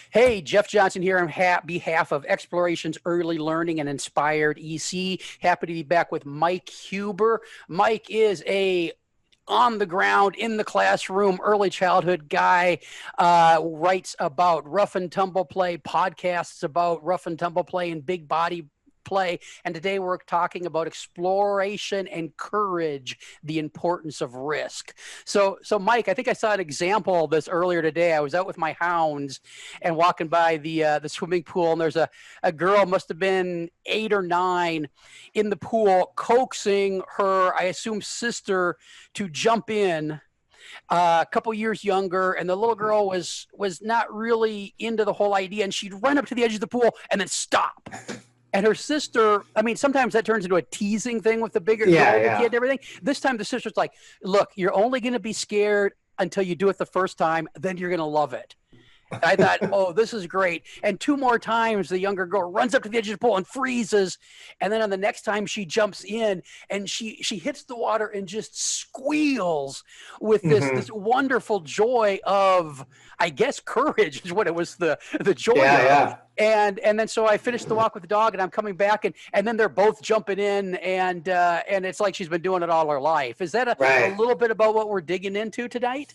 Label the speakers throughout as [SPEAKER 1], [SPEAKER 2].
[SPEAKER 1] Hey, Jeff Johnson here on behalf of Explorations Early Learning and Inspired EC. Happy to be back with Mike Huber. Mike is a on the ground, in the classroom, early childhood guy, writes about rough and tumble play, podcasts about rough and tumble play and big body play. And today we're talking about exploration and courage, the importance of risk. So Mike, I think I saw an example of this earlier today. I was out with my hounds and walking by the swimming pool, and there's a girl, must have been 8 or 9, in the pool, coaxing her, I assume, sister to jump in. A couple years younger, and the little girl was not really into the whole idea, and she'd run up to the edge of the pool and then stop. And her sister, I mean, sometimes that turns into a teasing thing with the bigger girl, the kid and everything. This time the sister's like, look, you're only going to be scared until you do it the first time, then you're going to love it. I thought, oh, this is great. And 2 more times, the younger girl runs up to the edge of the pool and freezes. And then on the next time, she jumps in and she hits the water and just squeals with this wonderful joy of, I guess, courage is what it was, the joy of.
[SPEAKER 2] Yeah.
[SPEAKER 1] And then so I finished the walk with the dog, and I'm coming back, and then they're both jumping in, and it's like she's been doing it all her life. Is that a little bit about what we're digging into tonight?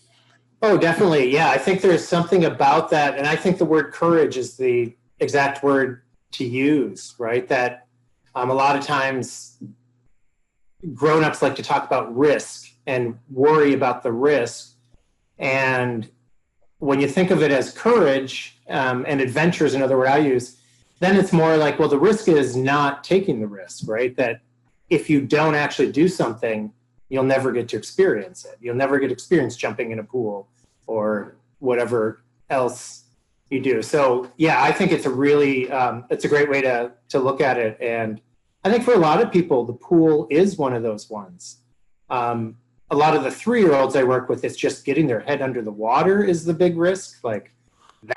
[SPEAKER 2] Oh, definitely. Yeah, I think there's something about that. And I think the word courage is the exact word to use, right? That a lot of times grown-ups like to talk about risk and worry about the risk. And when you think of it as courage and adventures, another word I use, then it's more like, well, the risk is not taking the risk, right? That if you don't actually do something, you'll never get to experience it. You'll never get to experience jumping in a pool or whatever else you do. So yeah, I think it's a really, it's a great way to look at it. And I think for a lot of people, the pool is one of those ones. A lot of the 3-year-olds I work with, it's just getting their head under the water is the big risk. Like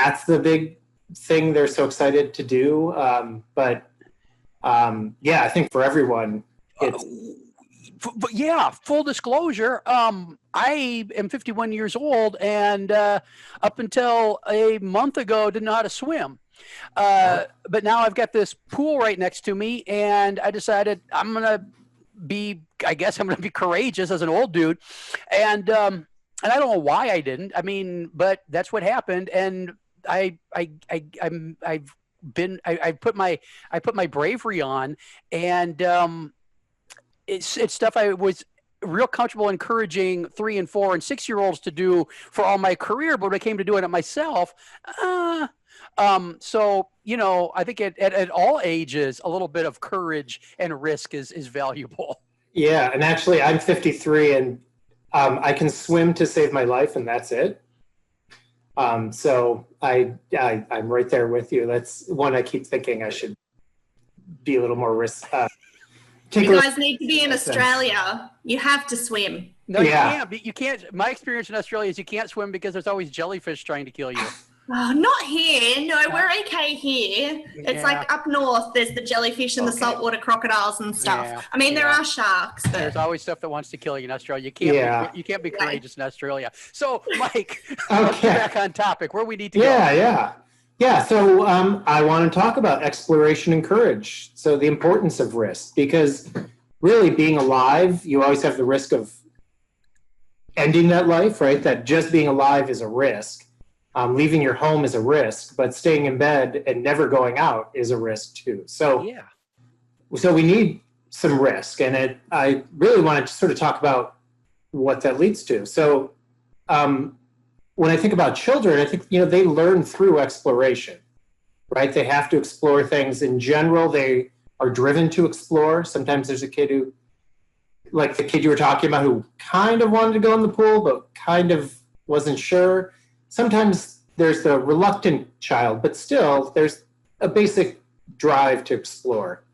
[SPEAKER 2] that's the big thing they're so excited to do. But yeah, I think for everyone, it's,
[SPEAKER 1] but yeah, full disclosure, I am 51 years old, and up until a month ago didn't know how to swim. But now I've got this pool right next to me, and I decided I'm going to be courageous as an old dude. And I don't know why I didn't. I mean, but that's what happened. And I put my bravery on, and it's stuff I was real comfortable encouraging 3 and 4 and 6-year-olds to do for all my career, but when I came to doing it myself, so, you know, I think at all ages, a little bit of courage and risk is valuable.
[SPEAKER 2] Yeah, and actually I'm 53 and I can swim to save my life, and that's it. So I'm right there with you. That's one I keep thinking I should be a little more risk.
[SPEAKER 3] You guys need to be in Australia. You have to swim.
[SPEAKER 1] No, you can't. You can't. My experience in Australia is you can't swim because there's always jellyfish trying to kill you.
[SPEAKER 3] Oh, not here. No, we're okay here. It's like up north, there's the jellyfish and the saltwater crocodiles and stuff.
[SPEAKER 1] Yeah.
[SPEAKER 3] I mean, there are sharks. But
[SPEAKER 1] there's always stuff that wants to kill you in Australia. You can't be courageous in Australia. So, Mike, let's get back on topic. Where we need to go.
[SPEAKER 2] Yeah, so I want to talk about exploration and courage. So the importance of risk, because really being alive, you always have the risk of ending that life, right? That just being alive is a risk. Leaving your home is a risk, but staying in bed and never going out is a risk too. So we need some risk, and I really wanted to sort of talk about what that leads to. So when I think about children, I think, you know, they learn through exploration, right? They have to explore things. In general, they are driven to explore. Sometimes there's a kid who, like the kid you were talking about, who kind of wanted to go in the pool, but kind of wasn't sure. Sometimes there's the reluctant child, but still there's a basic drive to explore.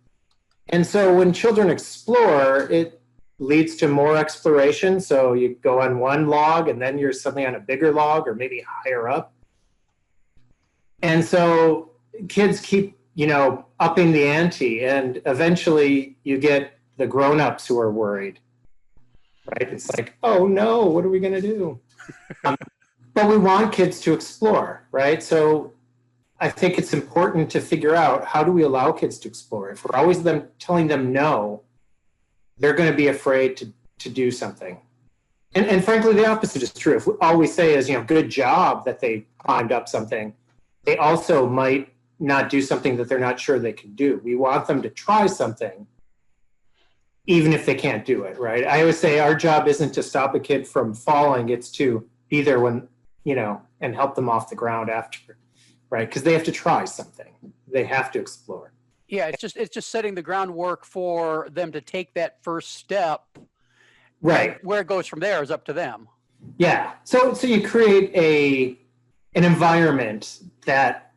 [SPEAKER 2] And so when children explore, it leads to more exploration. So you go on one log and then you're suddenly on a bigger log or maybe higher up. And so kids keep, you know, upping the ante, and eventually you get the grown-ups who are worried, right? It's like, oh no, what are we going to do? But we want kids to explore, right? So I think it's important to figure out, how do we allow kids to explore? If we're always telling them no, they're going to be afraid to do something. And frankly, the opposite is true. If all we say is, good job that they climbed up something, they also might not do something that they're not sure they can do. We want them to try something, even if they can't do it, right? I always say our job isn't to stop a kid from falling, it's to be there when, and help them off the ground after, right? Because they have to try something. They have to explore.
[SPEAKER 1] Yeah, it's just setting the groundwork for them to take that first step.
[SPEAKER 2] Right.
[SPEAKER 1] Where it goes from there is up to them.
[SPEAKER 2] Yeah. So you create an environment that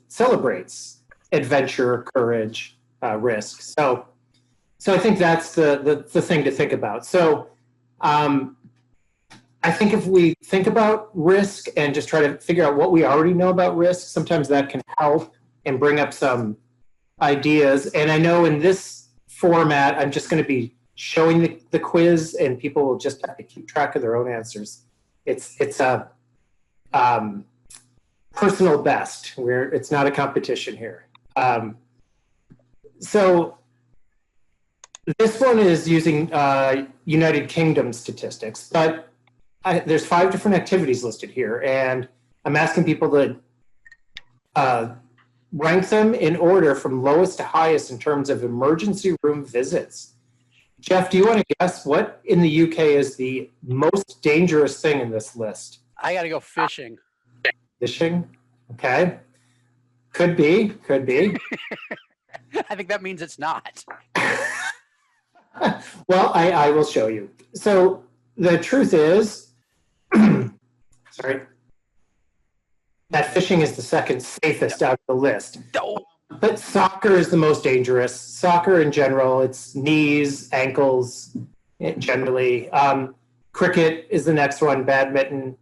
[SPEAKER 2] celebrates adventure, courage, risk. So I think that's the thing to think about. So I think if we think about risk and just try to figure out what we already know about risk, sometimes that can help and bring up some ideas. And I know in this format, I'm just going to be showing the quiz, and people will just have to keep track of their own answers. It's a personal best, where it's not a competition here. So this one is using United Kingdom statistics, but there's 5 different activities listed here, and I'm asking people to rank them in order from lowest to highest in terms of emergency room visits. Jeff, do you want to guess what in the UK is the most dangerous thing in this list?
[SPEAKER 1] I got to go fishing.
[SPEAKER 2] Fishing? Okay. Could be.
[SPEAKER 1] I think that means it's not.
[SPEAKER 2] Well, I will show you. So the truth is, sorry, that fishing is the second safest out of the list.
[SPEAKER 1] Oh.
[SPEAKER 2] But soccer is the most dangerous. Soccer in general, it's knees, ankles, generally. Cricket is the next one, badminton.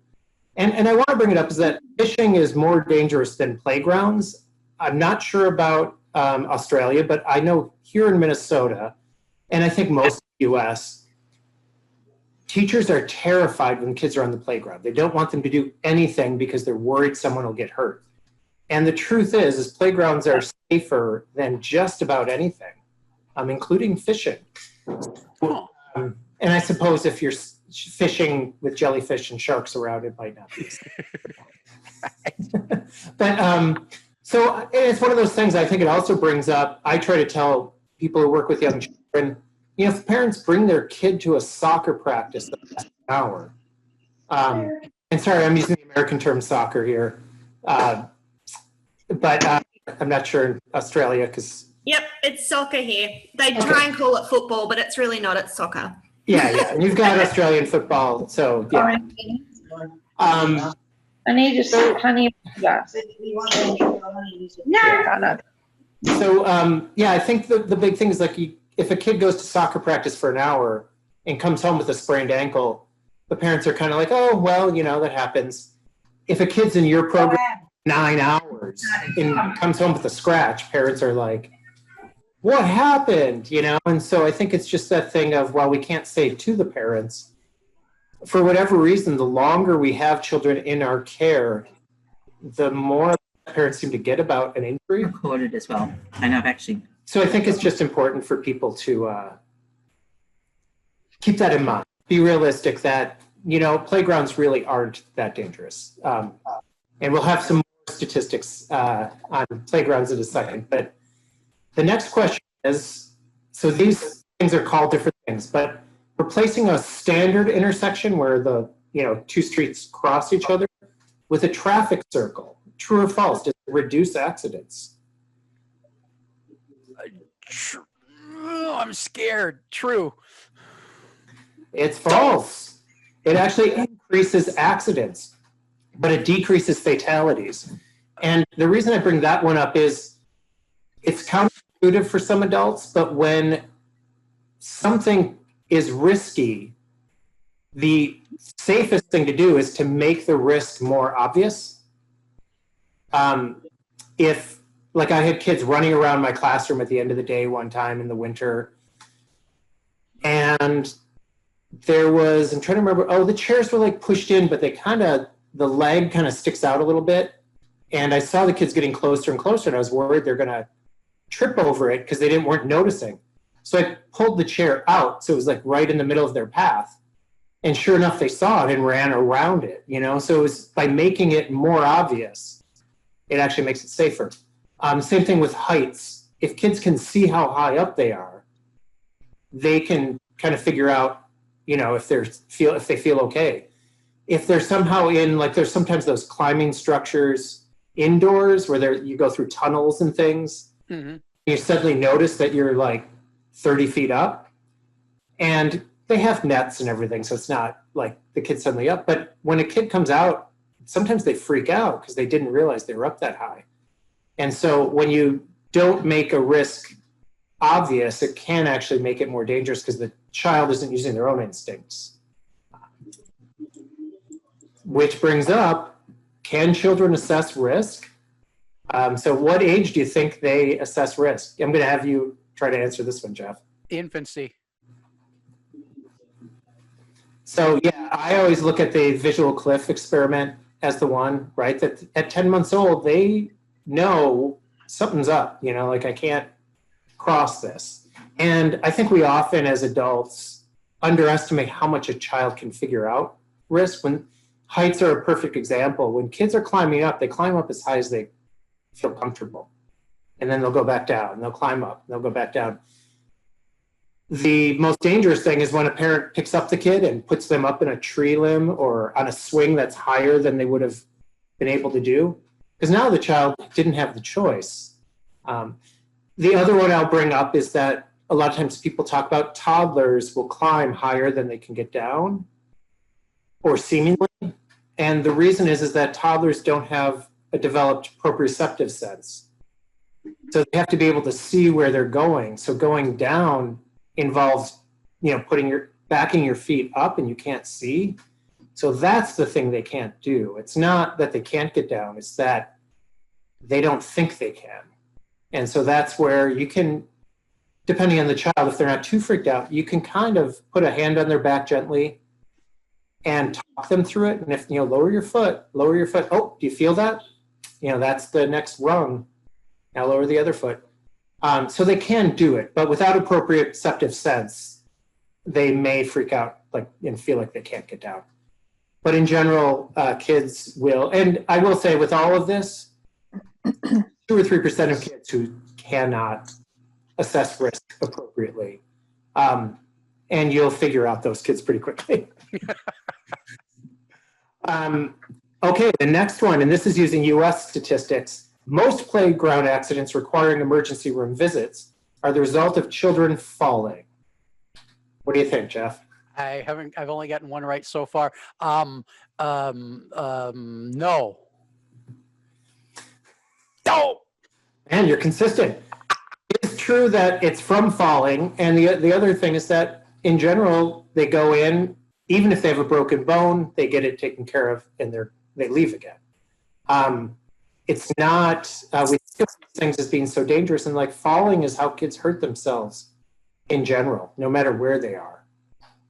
[SPEAKER 2] And I want to bring it up is that fishing is more dangerous than playgrounds. I'm not sure about Australia, but I know here in Minnesota, and I think most of the US, teachers are terrified when kids are on the playground. They don't want them to do anything because they're worried someone will get hurt. And the truth is playgrounds are safer than just about anything, including fishing. And I suppose if you're fishing with jellyfish and sharks around, it might not be. But so it's one of those things. I think it also brings up, I try to tell people who work with young children, if parents bring their kid to a soccer practice that lasts an hour, and sorry, I'm using the American term soccer here, but I'm not sure in Australia because.
[SPEAKER 3] Yep, it's soccer here. They try and call it football, but it's really not. It's soccer.
[SPEAKER 2] Yeah. And you've got Australian football, so yeah.
[SPEAKER 4] I need to see honey. Yeah. No.
[SPEAKER 2] So I think the big thing is if a kid goes to soccer practice for an hour and comes home with a sprained ankle, the parents are kind of like, oh well, that happens. If a kid's in your program 9 hours and comes home with a scratch, parents are like, what happened? And so I think it's just that thing of, while we can't say to the parents, for whatever reason, the longer we have children in our care, the more parents seem to get about an injury.
[SPEAKER 5] Recorded as well. And I've actually.
[SPEAKER 2] So I think it's just important for people to keep that in mind. Be realistic that, playgrounds really aren't that dangerous. And we'll have some more statistics on playgrounds in a second. But the next question is, so these things are called different things, but replacing a standard intersection where the 2 streets cross each other with a traffic circle, true or false, does it reduce accidents?
[SPEAKER 1] I'm scared. True.
[SPEAKER 2] It's false. It actually increases accidents, but it decreases fatalities. And the reason I bring that one up is it's counterintuitive for some adults, but when something is risky, the safest thing to do is to make the risk more obvious. If, like, I had kids running around my classroom at the end of the day one time in the winter, and there was, I'm trying to remember, the chairs were like pushed in, but they the leg kind of sticks out a little bit. And I saw the kids getting closer and closer, and I was worried they're going to trip over it because they weren't noticing. So I pulled the chair out, so it was like right in the middle of their path. And sure enough, they saw it and ran around it, you know? So it was by making it more obvious, it actually makes it safer. Same thing with heights. If kids can see how high up they are, they can kind of figure out, you know, if they feel okay. If they're somehow in, like, there's sometimes those climbing structures indoors where you go through tunnels and things. Mm-hmm. You suddenly notice that you're like 30 feet up, and they have nets and everything, so it's not like the kid's suddenly up. But when a kid comes out, sometimes they freak out because they didn't realize they were up that high. And so when you don't make a risk obvious, it can actually make it more dangerous because the child isn't using their own instincts. Which brings up, can children assess risk? So what age do you think they assess risk? I'm going to have you try to answer this one, Jeff.
[SPEAKER 1] Infancy.
[SPEAKER 2] So yeah, I always look at the visual cliff experiment as the one, right? That at 10 months old, they know something's up, you know, like I can't cross this. And I think we often as adults underestimate how much a child can figure out risk. When heights are a perfect example. When kids are climbing up, they climb up as high as they feel comfortable. And then they'll go back down, and they'll climb up, and they'll go back down. The most dangerous thing is when a parent picks up the kid and puts them up in a tree limb or on a swing that's higher than they would have been able to do. Because now the child didn't have the choice. The other one I'll bring up is that a lot of times people talk about toddlers will climb higher than they can get down, or seemingly. And the reason is that toddlers don't have a developed proprioceptive sense. So they have to be able to see where they're going. So going down involves, you know, backing your feet up and you can't see. So that's the thing they can't do. It's not that they can't get down, it's that they don't think they can. And so that's where you can, depending on the child, if they're not too freaked out, you can kind of put a hand on their back gently and talk them through it. And if, you know, lower your foot. Oh, do you feel that? You know, that's the next rung. Now lower the other foot. So they can do it, but without appropriate receptive sense, they may freak out and feel like they can't get down. But in general, kids will, and I will say with all of this, 2 or 3% of kids who cannot assess risk appropriately. And you'll figure out those kids pretty quickly. Okay, the next one, and this is using US statistics. Most playground accidents requiring emergency room visits are the result of children falling. What do you think, Jeff?
[SPEAKER 1] I've only gotten one right so far. No. No.
[SPEAKER 2] And you're consistent. It's true that it's from falling, and the other thing is that in general, they go in, even if they have a broken bone, they get it taken care of, and they leave again. It's not, we think of these things as being so dangerous, and like falling is how kids hurt themselves in general, no matter where they are.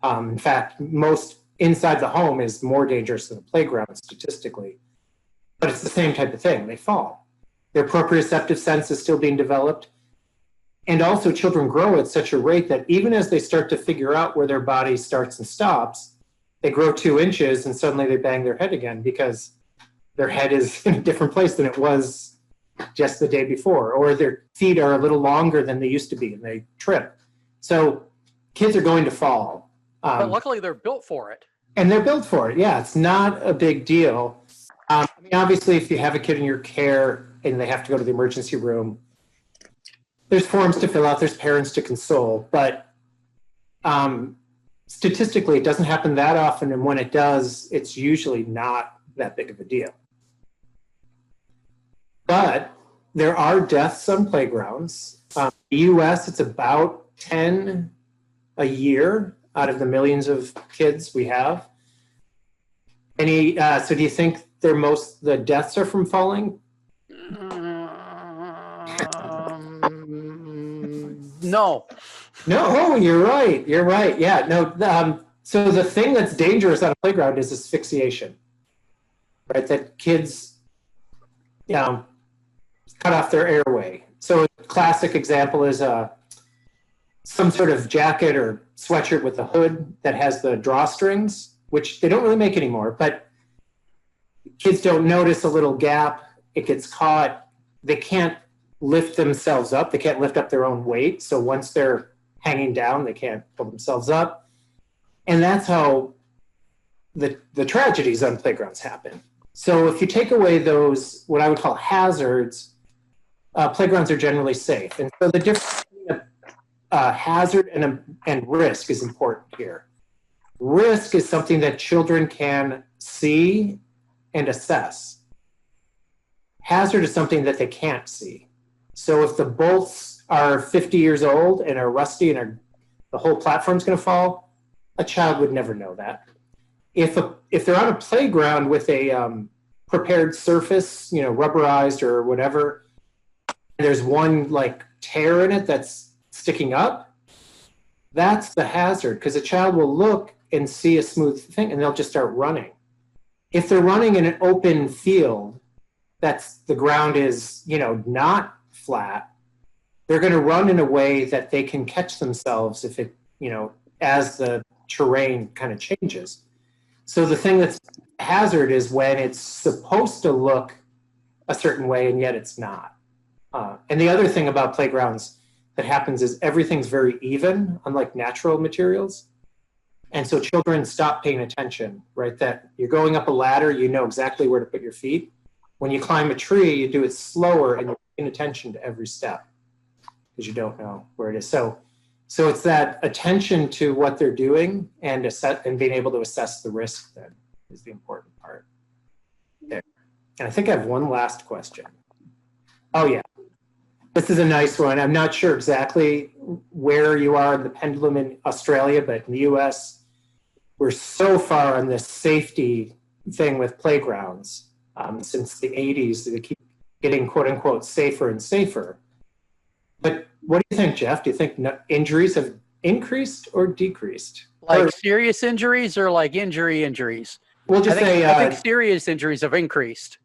[SPEAKER 2] In fact, most inside the home is more dangerous than the playground statistically, but it's the same type of thing. They fall. Their proprioceptive sense is still being developed. And also children grow at such a rate that even as they start to figure out where their body starts and stops, they grow 2 inches and suddenly they bang their head again because their head is in a different place than it was just the day before, or their feet are a little longer than they used to be and they trip. So kids are going to fall.
[SPEAKER 1] But luckily they're built for it.
[SPEAKER 2] And they're built for it. Yeah, it's not a big deal. I mean, obviously, if you have a kid in your care and they have to go to the emergency room, there's forms to fill out, there's parents to console, but statistically, it doesn't happen that often. And when it does, it's usually not that big of a deal. But there are deaths on playgrounds. In the US, it's about 10 a year out of the millions of kids we have. So do you think the deaths are from falling?
[SPEAKER 1] No.
[SPEAKER 2] No, you're right. You're right. Yeah, no. So the thing that's dangerous on a playground is asphyxiation, right? That kids cut off their airway. So a classic example is some sort of jacket or sweatshirt with a hood that has the drawstrings, which they don't really make anymore, but kids don't notice a little gap. It gets caught. They can't lift themselves up. They can't lift up their own weight. So once they're hanging down, they can't pull themselves up. And that's how the tragedies on playgrounds happen. So if you take away those, what I would call hazards, playgrounds are generally safe. And so the difference between a hazard and risk is important here. Risk is something that children can see and assess. Hazard is something that they can't see. So if the bolts are 50 years old and are rusty and the whole platform's going to fall, a child would never know that. If they're on a playground with a prepared surface, rubberized or whatever, and there's one like tear in it that's sticking up, that's the hazard, because a child will look and see a smooth thing and they'll just start running. If they're running in an open field, the ground is, not flat, they're going to run in a way that they can catch themselves if it, as the terrain kind of changes. So the thing that's a hazard is when it's supposed to look a certain way and yet it's not. And the other thing about playgrounds that happens is everything's very even, unlike natural materials. And so children stop paying attention, right? That you're going up a ladder, you know exactly where to put your feet. When you climb a tree, you do it slower and you're paying attention to every step because you don't know where it is. So it's that attention to what they're doing and being able to assess the risk then is the important part there. And I think I have one last question. Oh yeah, this is a nice one. I'm not sure exactly where you are in the pendulum in Australia, but in the US, we're so far on this safety thing with playgrounds since the 80s. They keep getting quote unquote safer and safer. But what do you think, Jeff? Do you think injuries have increased or decreased?
[SPEAKER 1] Like serious injuries or like injuries?
[SPEAKER 2] We'll just say
[SPEAKER 1] I think serious injuries have increased.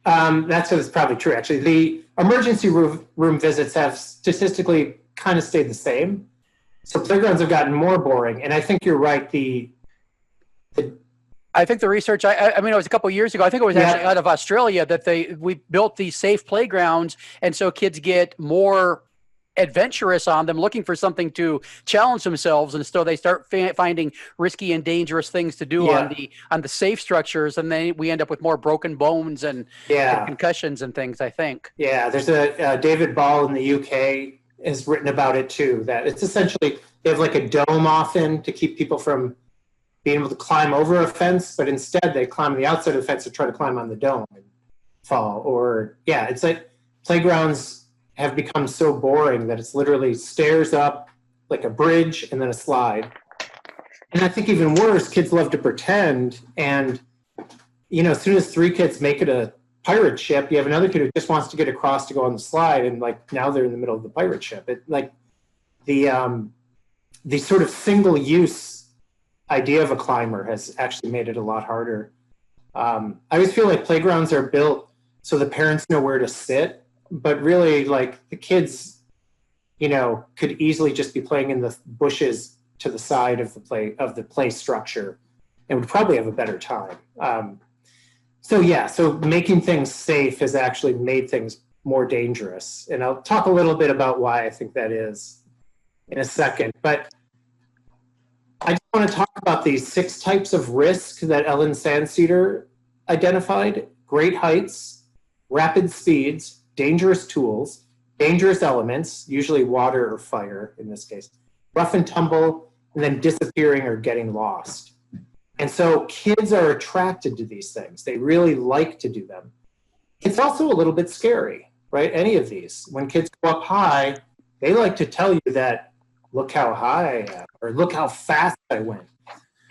[SPEAKER 2] That's probably true, actually. The emergency room visits have statistically kind of stayed the same. So playgrounds have gotten more boring. And I think you're right.
[SPEAKER 1] I think the research, I mean, it was a couple of years ago. I think it was actually out of Australia that we built these safe playgrounds. And so kids get more adventurous on them, looking for something to challenge themselves. And so they start finding risky and dangerous things to do on the safe structures. And then we end up with more broken bones and concussions and things, I think. Yeah,
[SPEAKER 2] there's a David Ball in the UK has written about it too, that it's essentially, they have like a dome often to keep people from being able to climb over a fence, but instead they climb on the outside of the fence to try to climb on the dome and fall. Or it's like playgrounds have become so boring that it's literally stairs up like a bridge and then a slide. And I think even worse, kids love to pretend. And, as soon as 3 kids make it a pirate ship, you have another kid who just wants to get across to go on the slide. And now they're in the middle of the pirate ship. The sort of single use idea of a climber has actually made it a lot harder. I always feel like playgrounds are built so the parents know where to sit, but really the kids, could easily just be playing in the bushes to the side of the play structure and would probably have a better time. So making things safe has actually made things more dangerous. And I'll talk a little bit about why I think that is in a second. But I just want to talk about these 6 types of risk that Ellen Sandcedar identified: great heights, rapid speeds, dangerous tools, dangerous elements, usually water or fire in this case, rough and tumble, and then disappearing or getting lost. And so kids are attracted to these things. They really like to do them. It's also a little bit scary, right? Any of these. When kids go up high, they like to tell you that, look how high I am, or look how fast I went.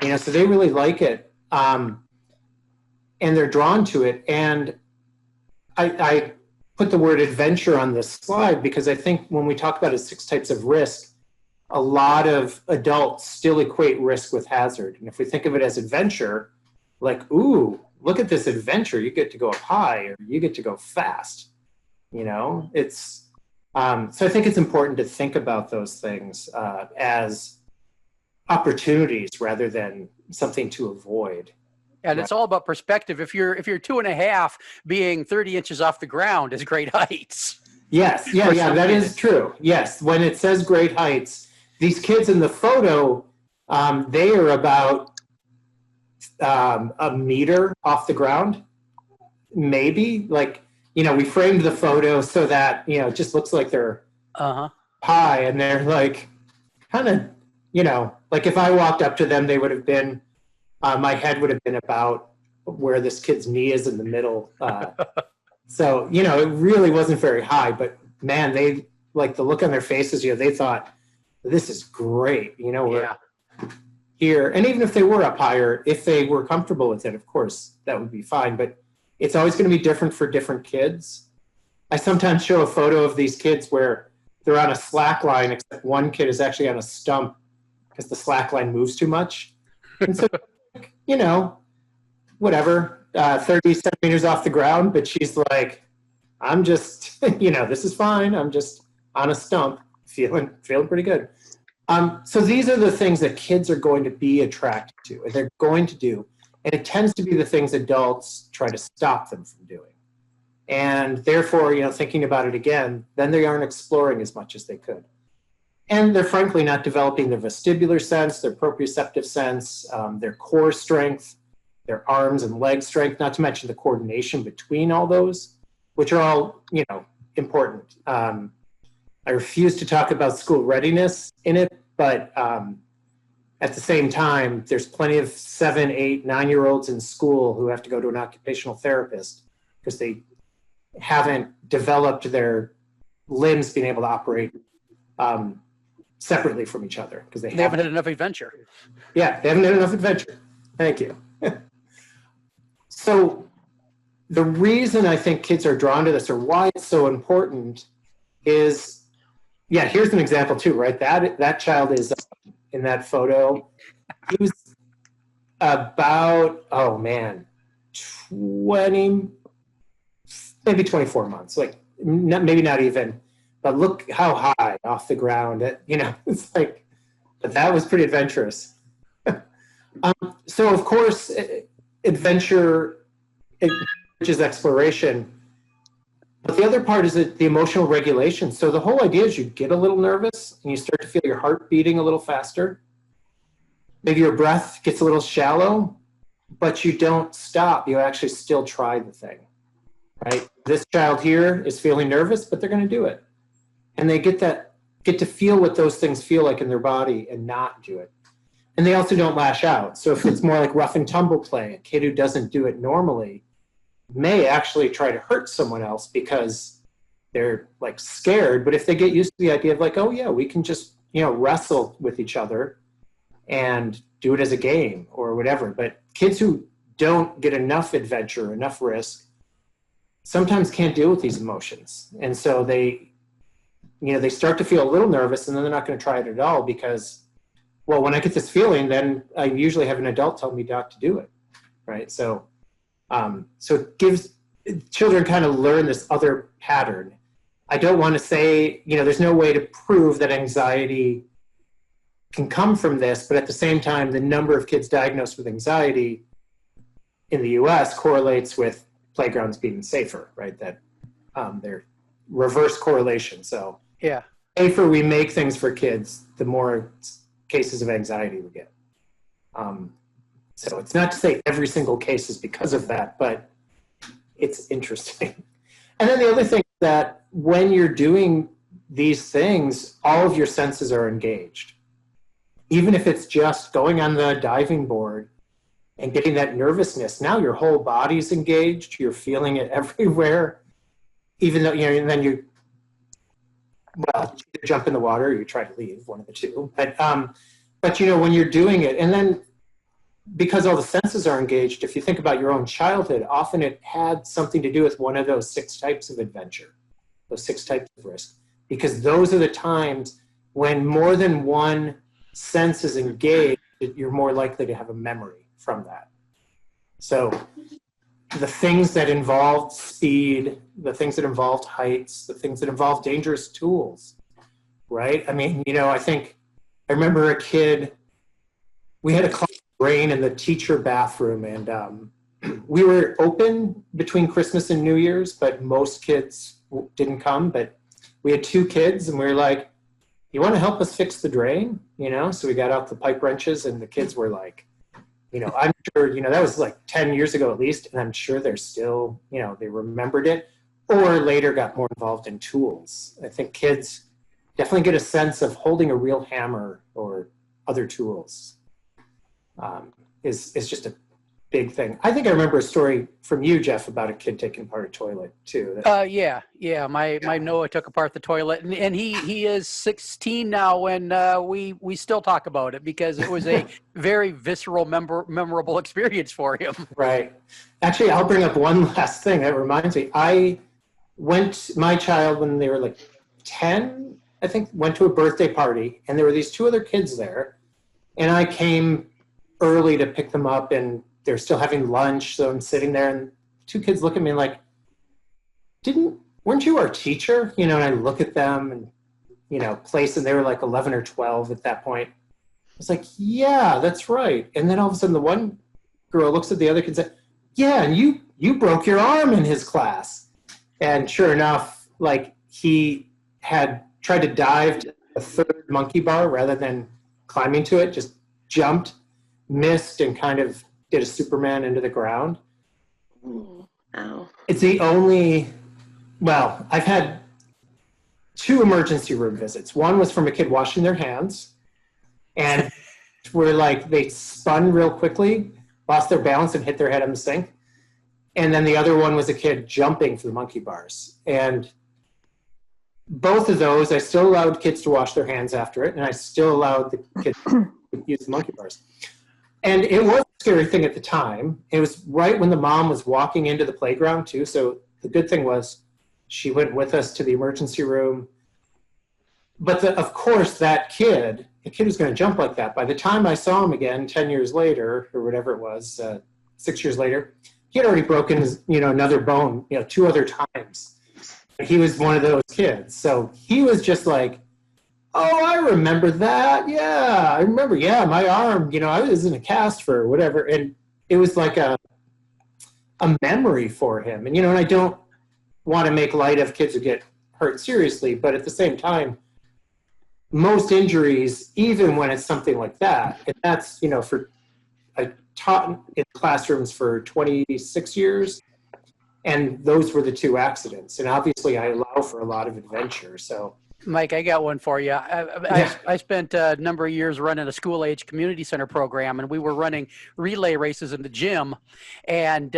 [SPEAKER 2] So they really like it. And they're drawn to it. And I put the word adventure on this slide because I think when we talk about 6 types of risk, a lot of adults still equate risk with hazard. And if we think of it as adventure, like, ooh, look at this adventure. You get to go up high, or you get to go fast. You know, it's so I think it's important to think about those things as opportunities rather than something to avoid.
[SPEAKER 1] And it's all about perspective. If you're 2.5, being 30 inches off the ground is great heights.
[SPEAKER 2] Yes, yeah, that is true. Yes, when it says great heights, these kids in the photo, they are about a meter off the ground, maybe. Like, you know, we framed the photo so that, you know, it just looks like they're high, and they're like kind of, you know, like if I walked up to them, they would have been, my head would have been about where this kid's knee is in the middle. So, you know, it really wasn't very high, but man, they, like, the look on their faces, you know, they thought, this is great. You know, we're here. And even if they were up higher, if they were comfortable with it, of course, that would be fine. But it's always going to be different for different kids. I sometimes show a photo of these kids where they're on a slack line, except one kid is actually on a stump because the slack line moves too much. And so, you know, whatever, 30 centimeters off the ground, but she's like, I'm just, you know, this is fine. I'm just on a stump, feeling pretty good. So these are the things that kids are going to be attracted to, and they're going to do. And it tends to be the things adults try to stop them from doing. And therefore, you know, thinking about it again, then they aren't exploring as much as they could. And they're frankly not developing their vestibular sense, their proprioceptive sense, their core strength, their arms and leg strength, not to mention the coordination between all those, which are all, you know, important. I refuse to talk about school readiness in it, but at the same time, there's plenty of 7, 8, 9-year-olds in school who have to go to an occupational therapist because they haven't developed their limbs being able to operate separately from each other because they haven't
[SPEAKER 1] had enough adventure.
[SPEAKER 2] Yeah, they haven't had enough adventure. Thank you. So the reason I think kids are drawn to this, or why it's so important, is, yeah, here's an example too, right? That child is in that photo. He was about, oh man, 20, maybe 24 months, like maybe not even, but look how high off the ground, you know, it's like, but that was pretty adventurous. So of course, adventure encourages exploration, but the other part is the emotional regulation. So the whole idea is you get a little nervous and you start to feel your heart beating a little faster. Maybe your breath gets a little shallow, but you don't stop. You actually still try the thing, right? This child here is feeling nervous, but they're going to do it. And they get to feel what those things feel like in their body and not do it. And they also don't lash out. So if it's more like rough and tumble play, a kid who doesn't do it normally may actually try to hurt someone else because they're like scared. But if they get used to the idea of like, oh yeah, we can just, you know, wrestle with each other and do it as a game or whatever. But kids who don't get enough adventure, enough risk, sometimes can't deal with these emotions. And so they start to feel a little nervous, and then they're not going to try it at all because, well, when I get this feeling, then I usually have an adult tell me not to do it, right? So it gives children kind of learn this other pattern. I don't want to say, you know, there's no way to prove that anxiety can come from this, but at the same time, the number of kids diagnosed with anxiety in the US correlates with playgrounds being safer, right? That they're reverse correlation. So
[SPEAKER 1] yeah,
[SPEAKER 2] the safer we make things for kids, the more cases of anxiety we get. So it's not to say every single case is because of that, but it's interesting. And then the other thing is that when you're doing these things, all of your senses are engaged. Even if it's just going on the diving board and getting that nervousness, now your whole body's engaged, you're feeling it everywhere. Even though, you know, and then you, well, you jump in the water or you try to leave, one of the two. But you know, when you're doing it, and then because all the senses are engaged, if you think about your own childhood, often it had something to do with one of those 6 types of adventure, those 6 types of risk, because those are the times when more than one sense is engaged, you're more likely to have a memory from that. So the things that involved speed, the things that involved heights, the things that involved dangerous tools, right? I mean, I remember a kid, we had a class of rain in the teacher bathroom, and we were open between Christmas and New Year's, but most kids didn't come. But we had 2 kids, and we were like, you want to help us fix the drain? So we got out the pipe wrenches, and the kids were like, I'm sure, that was like 10 years ago at least, and I'm sure they're still, they remembered it, or later got more involved in tools. I think kids definitely get a sense of holding a real hammer or other tools is just a big thing. I think I remember a story from you, Jeff, about a kid taking apart a toilet too.
[SPEAKER 1] Yeah. My Noah took apart the toilet, and he is 16 now, and we still talk about it because it was a very visceral, memorable experience for him.
[SPEAKER 2] Right. Actually, I'll bring up one last thing that reminds me. My child, when they were like 10, I think, went to a birthday party, and there were these 2 other kids there, and I came early to pick them up, and they're still having lunch, so I'm sitting there, and 2 kids look at me like, weren't you our teacher? And I look at them and, place, and they were like 11 or 12 at that point. I was like, yeah, that's right. And then all of a sudden the one girl looks at the other kid and said, yeah, and you broke your arm in his class. And sure enough, like, he had tried to dive to a 3rd monkey bar rather than climbing to it, just jumped, missed, and kind of did a Superman into the ground.
[SPEAKER 4] Ow.
[SPEAKER 2] It's the only, I've had 2 emergency room visits. One was from a kid washing their hands, and where like they spun real quickly, lost their balance, and hit their head on the sink. And then the other one was a kid jumping for the monkey bars. And both of those, I still allowed kids to wash their hands after it, and I still allowed the kids to use the monkey bars. And it was a scary thing at the time. It was right when the mom was walking into the playground too. So the good thing was she went with us to the emergency room. But of course, the kid was going to jump like that. By the time I saw him again 10 years later, or whatever it was, 6 years later, he had already broken his, another bone, 2 other times. He was one of those kids. So he was just like, oh, I remember that. Yeah, I remember. Yeah, my arm, I was in a cast for whatever. And it was like a memory for him. And, and I don't want to make light of kids who get hurt seriously, but at the same time, most injuries, even when it's something like that, and that's, I taught in classrooms for 26 years, and those were the 2 accidents. And obviously I allow for a lot of adventure, so.
[SPEAKER 1] Mike, I got one for you. I spent a number of years running a school-age community center program, and we were running relay races in the gym, and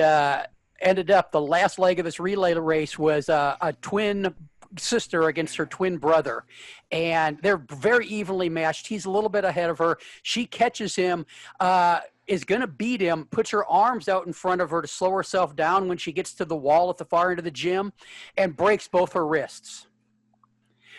[SPEAKER 1] ended up the last leg of this relay race was a twin sister against her twin brother, and they're very evenly matched. He's a little bit ahead of her. She catches him, is going to beat him, puts her arms out in front of her to slow herself down when she gets to the wall at the far end of the gym, and breaks both her wrists.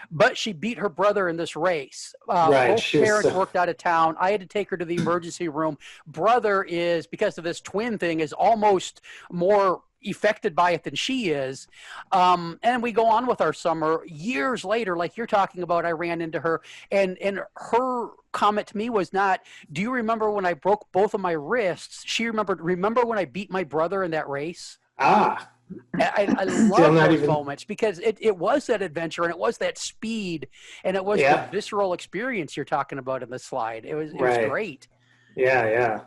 [SPEAKER 1] But she beat her brother in this race.
[SPEAKER 2] Right,
[SPEAKER 1] both parents worked out of town. I had to take her to the emergency room. Brother is, because of this twin thing, is almost more affected by it than she is. And we go on with our summer. Years later, like you're talking about, I ran into her, and her comment to me was not, do you remember when I broke both of my wrists? She remember when I beat my brother in that race?
[SPEAKER 2] Ah.
[SPEAKER 1] I love those moments because it was that adventure, and it was that speed, and it was the visceral experience you're talking about in the slide. It was great. Yeah.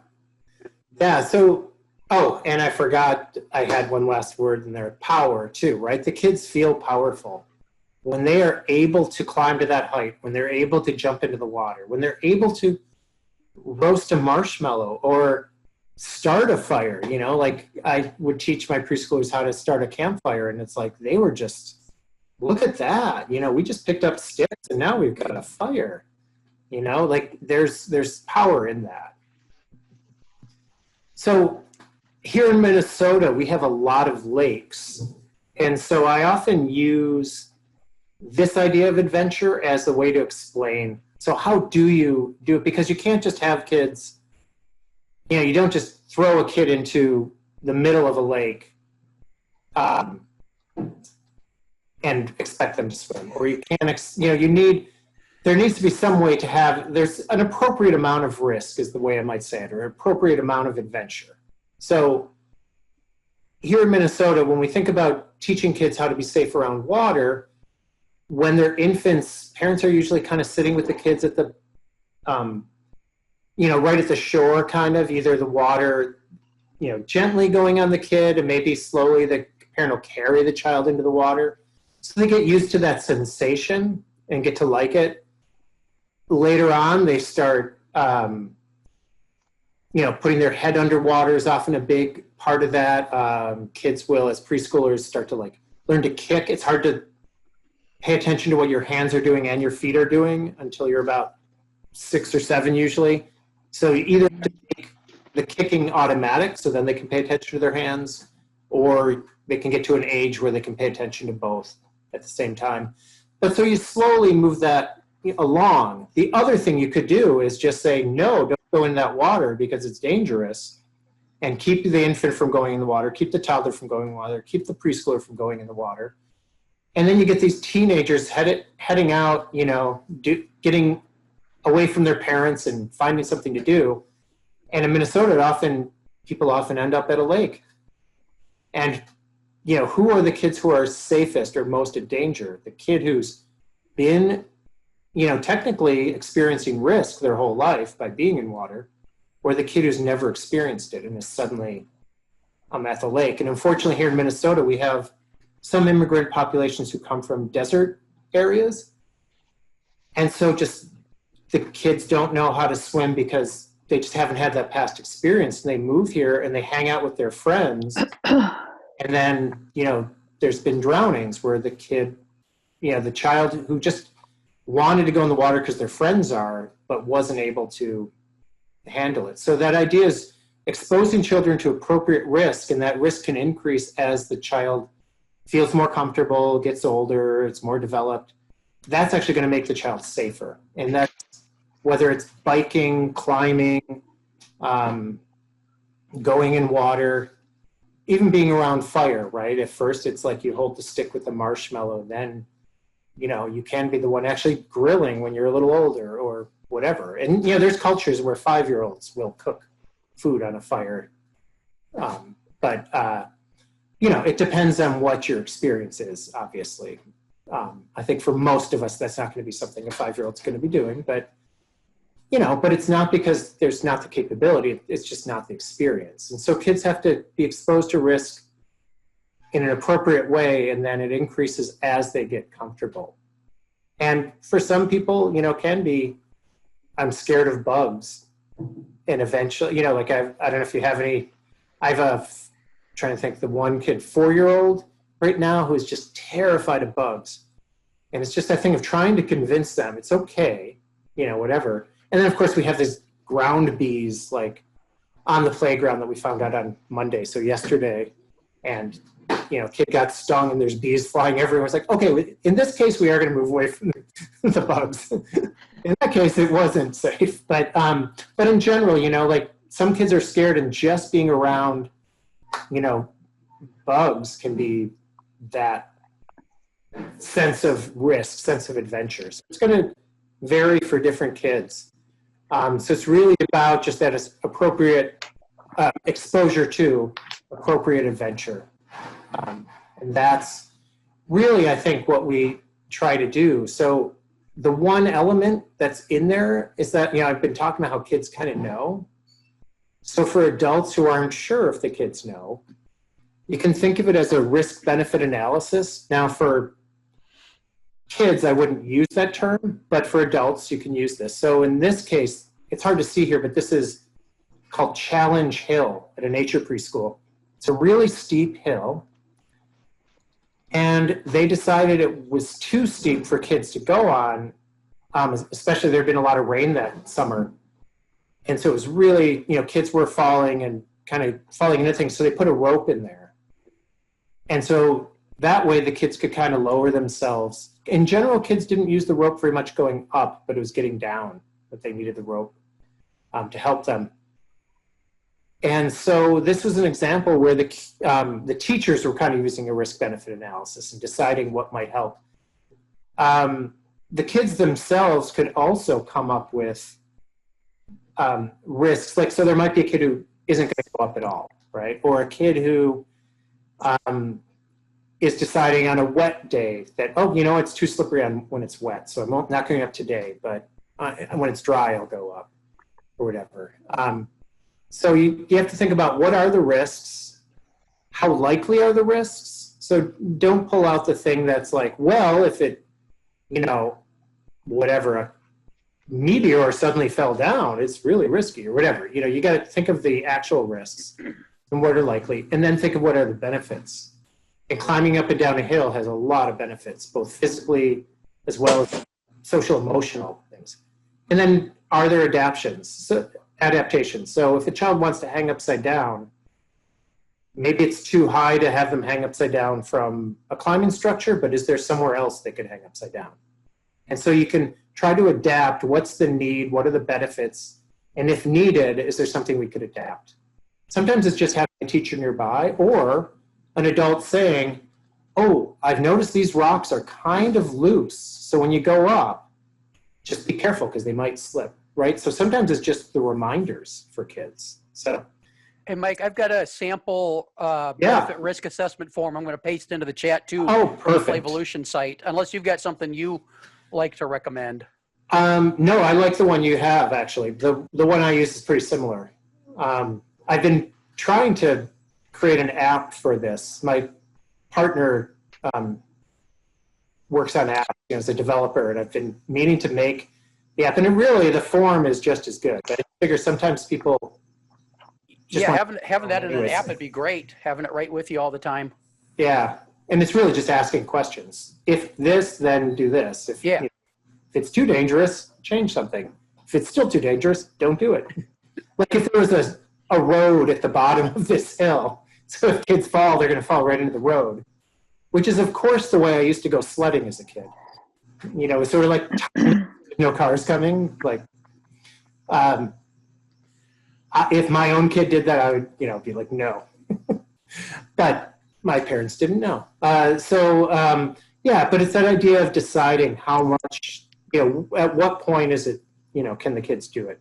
[SPEAKER 2] So, and I forgot, I had one last word in there, power too, right? The kids feel powerful when they are able to climb to that height, when they're able to jump into the water, when they're able to roast a marshmallow or start a fire. Like I would teach my preschoolers how to start a campfire, and it's like they were just, look at that, we just picked up sticks and now we've got a fire. Like there's power in that. So here in Minnesota, we have a lot of lakes, and so I often use this idea of adventure as a way to explain, so how do you do it? Because you can't just have kids, you don't just throw a kid into the middle of a lake and expect them to swim, or you can't, there needs to be some way to have, there's an appropriate amount of risk is the way I might say it, or an appropriate amount of adventure. So here in Minnesota, when we think about teaching kids how to be safe around water, when they're infants, parents are usually kind of sitting with the kids at the, right at the shore, kind of, either the water, gently going on the kid, and maybe slowly the parent will carry the child into the water. So they get used to that sensation and get to like it. Later on, they start, putting their head underwater is often a big part of that. Kids will, as preschoolers, start to learn to kick. It's hard to pay attention to what your hands are doing and your feet are doing until you're about 6 or 7 usually. So you either have to make the kicking automatic, so then they can pay attention to their hands, or they can get to an age where they can pay attention to both at the same time. But so you slowly move that along. The other thing you could do is just say, no, don't go in that water because it's dangerous, and keep the infant from going in the water, keep the toddler from going in the water, keep the preschooler from going in the water. And then you get these teenagers heading out, getting away from their parents and finding something to do. And in Minnesota, people often end up at a lake. And, who are the kids who are safest or most in danger? The kid who's been, technically experiencing risk their whole life by being in water, or the kid who's never experienced it and is suddenly at the lake. And unfortunately, here in Minnesota, we have some immigrant populations who come from desert areas. And so just the kids don't know how to swim because they just haven't had that past experience. And they move here and they hang out with their friends. And then, there's been drownings where the kid, the child who just wanted to go in the water because their friends are, but wasn't able to handle it. So that idea is exposing children to appropriate risk, and that risk can increase as the child feels more comfortable, gets older, it's more developed. That's actually going to make the child safer. And that's whether it's biking, climbing, going in water, even being around fire, right? At first, it's like you hold the stick with the marshmallow, then, you can be the one actually grilling when you're a little older or whatever. And, there's cultures where 5-year-olds will cook food on a fire. It depends on what your experience is, obviously. I think for most of us, that's not going to be something a 5-year-old's going to be doing, but it's not because there's not the capability, it's just not the experience. And so kids have to be exposed to risk in an appropriate way, and then it increases as they get comfortable. And for some people, can be, I'm scared of bugs. And eventually, I don't know if you have any, trying to think, the one kid, 4-year-old right now, who is just terrified of bugs. And it's just that thing of trying to convince them it's okay, whatever. And then, of course, we have these ground bees, on the playground that we found out on Monday, so yesterday. And, kid got stung and there's bees flying everywhere. It's like, okay, in this case, we are going to move away from the bugs. In that case, it wasn't safe. But in general, some kids are scared, and just being around, bugs can be that sense of risk, sense of adventure. So it's going to vary for different kids. So it's really about just that appropriate exposure to appropriate adventure. And that's really, I think, what we try to do. So the one element that's in there is that, I've been talking about how kids kind of know. So for adults who aren't sure if the kids know, you can think of it as a risk-benefit analysis. Now, for kids, I wouldn't use that term, but for adults, you can use this. So in this case, it's hard to see here, but this is called Challenge Hill at a nature preschool. It's a really steep hill, and they decided it was too steep for kids to go on, especially there had been a lot of rain that summer. And so it was really, kids were falling and kind of falling into things, so they put a rope in there. And so that way the kids could kind of lower themselves. In general, kids didn't use the rope very much going up, but it was getting down that they needed the rope to help them. And so this was an example where the teachers were kind of using a risk-benefit analysis and deciding what might help. The kids themselves could also come up with risks. Like, so there might be a kid who isn't going to go up at all, right? Or a kid who is deciding on a wet day that, oh, you know, it's too slippery when it's wet, so I'm not going up today, but when it's dry, I'll go up, or whatever. So you have to think about what are the risks, how likely are the risks. So don't pull out the thing that's like, well, if it, you know, whatever, a meteor suddenly fell down, it's really risky or whatever. You know, you got to think of the actual risks and what are likely, and then think of what are the benefits. And climbing up and down a hill has a lot of benefits, both physically as well as social emotional things. And then are there adaptations? So if a child wants to hang upside down, maybe it's too high to have them hang upside down from a climbing structure, but is there somewhere else they could hang upside down? And so you can try to adapt. What's the need? What are the benefits? And if needed, is there something we could adapt? Sometimes it's just having a teacher nearby or an adult saying, oh, I've noticed these rocks are kind of loose. So when you go up, just be careful because they might slip, right? So sometimes it's just the reminders for kids. So,
[SPEAKER 1] Hey, Mike, I've got a sample benefit risk assessment form I'm going to paste into the chat too.
[SPEAKER 2] Oh,
[SPEAKER 1] from the
[SPEAKER 2] perfect.
[SPEAKER 1] Flavolution site, unless you've got something you like to recommend.
[SPEAKER 2] No, I like the one you have, actually. The one I use is pretty similar. I've been trying to create an app for this. My partner works on apps, you know, as a developer, and I've been meaning to make the app. And really, the form is just as good. But I figure sometimes people just
[SPEAKER 1] having that in an app would be great. Having it right with you all the time.
[SPEAKER 2] Yeah, and it's really just asking questions. If this, then do this. If, you know, if it's too dangerous, change something. If it's still too dangerous, don't do it. Like if there was a road at the bottom of this hill, so if kids fall, they're going to fall right into the road, which is, of course, the way I used to go sledding as a kid. You know, it's sort of like no cars coming. Like, if my own kid did that, I would, you know, be like, no. But my parents didn't know. Yeah, but it's that idea of deciding how much, you know, at what point is it, you know, can the kids do it?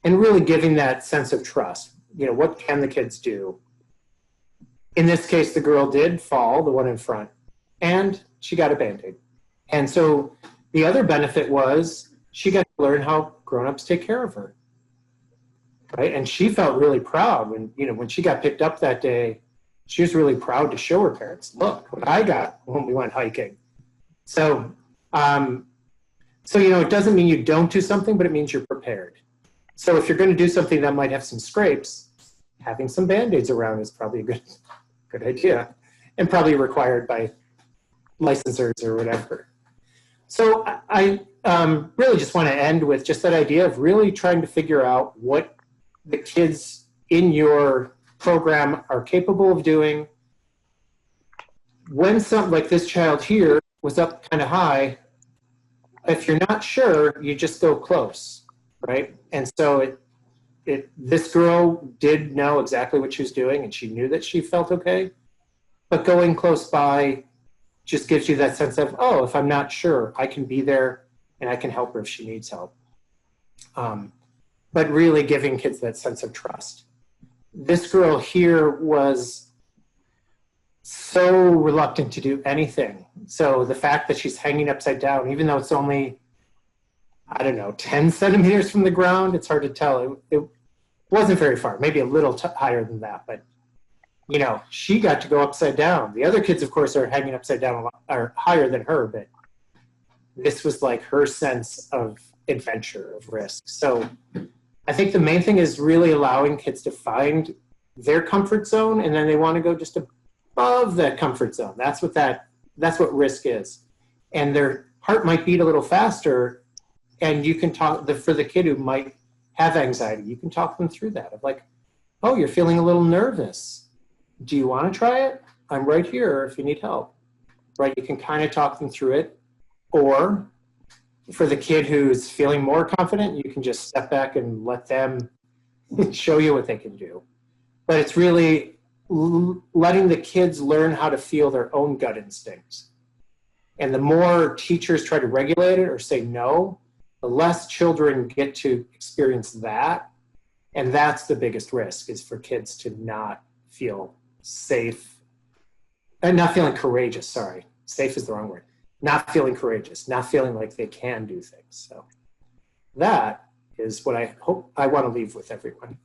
[SPEAKER 2] And really giving that sense of trust. You know, what can the kids do? In this case, the girl did fall, the one in front, and she got a Band-Aid. And so the other benefit was she got to learn how grown-ups take care of her, right? And she felt really proud when, you know, when she got picked up that day, she was really proud to show her parents, look what I got when we went hiking. So, you know, it doesn't mean you don't do something, but it means you're prepared. So if you're going to do something that might have some scrapes, having some Band-Aids around is probably a good idea, and probably required by licensors or whatever. So I really just want to end with just that idea of really trying to figure out what the kids in your program are capable of doing. When something like this child here was up kind of high, if you're not sure, you just go close, right? And so this girl did know exactly what she was doing, and she knew that she felt okay. But going close by just gives you that sense of, oh, if I'm not sure, I can be there and I can help her if she needs help. But really giving kids that sense of trust. This girl here was so reluctant to do anything. So the fact that she's hanging upside down, even though it's only, I don't know, 10 centimeters from the ground, it's hard to tell. It wasn't very far, maybe a little higher than that, but you know, she got to go upside down. The other kids, of course, are hanging upside down a lot, are higher than her, but this was like her sense of adventure, of risk. So I think the main thing is really allowing kids to find their comfort zone, and then they want to go just above that comfort zone. That's what risk is. And their heart might beat a little faster, and you can talk, for the kid who might have anxiety, you can talk them through that of like, oh, you're feeling a little nervous. Do you want to try it? I'm right here if you need help, right? You can kind of talk them through it. Or for the kid who's feeling more confident, you can just step back and let them show you what they can do. but it's really letting the kids learn how to feel their own gut instincts. And the more teachers try to regulate it or say no, the less children get to experience that. And that's the biggest risk, is for kids to not feel safe and not feeling courageous. Sorry, safe is the wrong word. Not feeling courageous, not feeling like they can do things. So that is what I hope I want to leave with everyone.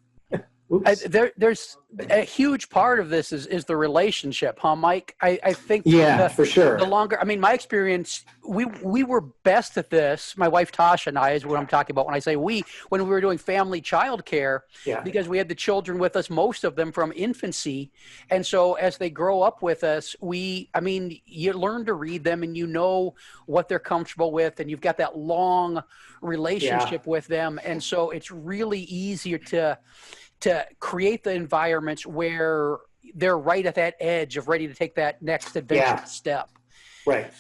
[SPEAKER 1] There's a huge part of this is the relationship, huh, Mike? I think
[SPEAKER 2] for sure.
[SPEAKER 1] The longer, I mean, my experience, we were best at this. My wife Tasha and I is what I'm talking about when I say when we were doing family childcare, because we had the children with us, most of them from infancy, and so as they grow up with us, you learn to read them and you know what they're comfortable with, and you've got that long relationship with them, and so it's really easier to create the environments where they're right at that edge of ready to take that next adventurous step.
[SPEAKER 2] Right.